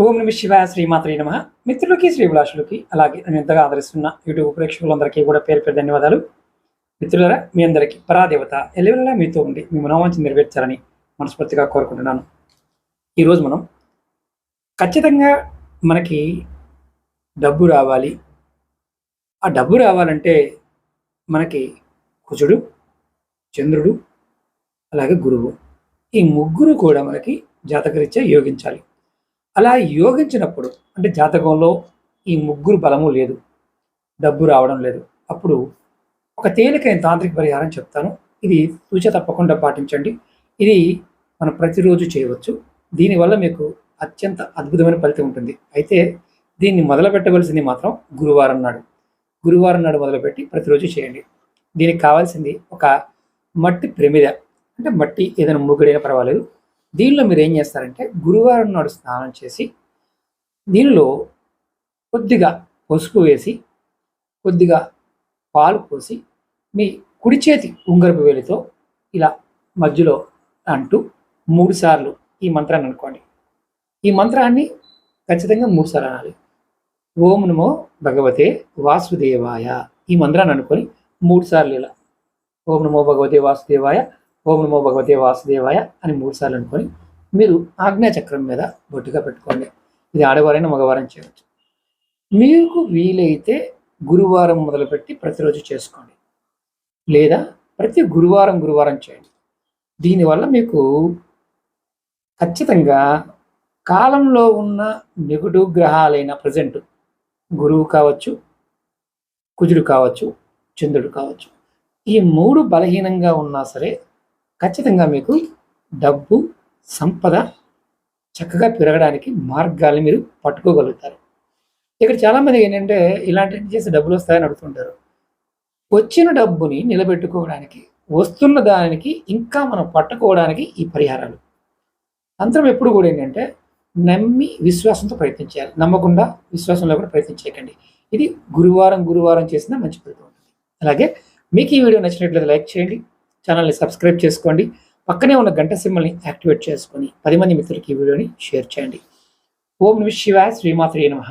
ఓం నమ శివాయ శ్రీమాత్రే నమ. మిత్రులకి శ్రీభిలాషులకి అలాగే నేను ఎంతగా ఆదరిస్తున్న యూట్యూబ్ ప్రేక్షకులందరికీ కూడా పేరు పేరు ధన్యవాదాలు. మిత్రులరా, మీ అందరికీ పరాదేవత ఎల్లవెల్లా మీతో ఉండి మీ మనోవాంఛ నెరవేర్చాలని మనస్ఫూర్తిగా కోరుకుంటున్నాను. ఈరోజు మనం ఖచ్చితంగా మనకి డబ్బు రావాలి. ఆ డబ్బు రావాలంటే మనకి కుజుడు, చంద్రుడు, అలాగే గురువు, ఈ ముగ్గురు కూడా మనకి జాతకరీత్యా యోగించాలి. అలా యోగించినప్పుడు అంటే జాతకంలో ఈ ముగ్గురు బలము లేదు, డబ్బు రావడం లేదు, అప్పుడు ఒక తేలికైన తాంత్రిక పరిహారం చెప్తాను. ఇది తూచ తప్పకుండా పాటించండి. ఇది మనం ప్రతిరోజు చేయవచ్చు. దీనివల్ల మీకు అత్యంత అద్భుతమైన ఫలితం ఉంటుంది. అయితే దీన్ని మొదలు పెట్టవలసింది మాత్రం గురువారం నాడు. గురువారం నాడు మొదలుపెట్టి ప్రతిరోజు చేయండి. దీనికి కావాల్సింది ఒక మట్టి ప్రమిద, అంటే మట్టి ఏదైనా ముగ్గుడైనా పర్వాలేదు. దీనిలో మీరు ఏం చేస్తారంటే గురువారం నాడు స్నానం చేసి దీనిలో కొద్దిగా పసుపు వేసి కొద్దిగా పాలు పోసి మీ కుడి చేతి ఉంగరపు వేలితో ఇలా మధ్యలో అంటూ 3 సార్లు ఈ మంత్రాన్ని అనుకోండి. ఈ మంత్రాన్ని ఖచ్చితంగా 3 సార్లు అనాలి. ఓం నమో భగవతే వాసుదేవాయ ఈ మంత్రాన్ని అనుకొని 3 సార్లు ఇలా ఓం నమో భగవతే వాసుదేవాయ, ఓం నమో భగవతే వాసుదేవాయ అని 3 సార్లు అనుకొని మీరు ఆజ్ఞాచక్రం మీద బొట్టుగా పెట్టుకోండి. ఇది ఆడవారైనా మగవారైనా చేయవచ్చు. మీకు వీలైతే గురువారం మొదలుపెట్టి ప్రతిరోజు చేసుకోండి, లేదా ప్రతి గురువారం చేయండి. దీనివల్ల మీకు ఖచ్చితంగా కాలంలో ఉన్న నెగటివ్ గ్రహాలైన ప్రజెంట్ గురువు కావచ్చు, కుజుడు కావచ్చు, చంద్రుడు కావచ్చు, ఈ 3 బలహీనంగా ఉన్నా సరే ఖచ్చితంగా మీకు డబ్బు సంపద చక్కగా పెరగడానికి మార్గాలు మీరు పట్టుకోగలుగుతారు. ఇక్కడ చాలామంది ఏంటంటే ఇలాంటివి చేసి డబ్బులు వస్తాయని అడుగుతుంటారు. వచ్చిన డబ్బుని నిలబెట్టుకోవడానికి, వస్తున్న దానికి ఇంకా మనం పట్టుకోవడానికి ఈ పరిహారాలు. తంత్రం ఎప్పుడు కూడా ఏంటంటే నమ్మి విశ్వాసంతో ప్రయత్నించాలి. నమ్మకుండా విశ్వాసంలో కూడా ప్రయత్నించకండి. ఇది గురువారం చేసినా మంచి ఫలితం ఉంటుంది. అలాగే మీకు ఈ వీడియో నచ్చినట్లయితే లైక్ చేయండి, ఛానల్ని సబ్స్క్రైబ్ చేసుకోండి, పక్కనే ఉన్న గంట సింబల్ని యాక్టివేట్ చేసుకొని 10 మంది మిత్రులకి ఈ వీడియోని షేర్ చేయండి. ఓం నమః శివాయ శ్రీమాత్రే నమః.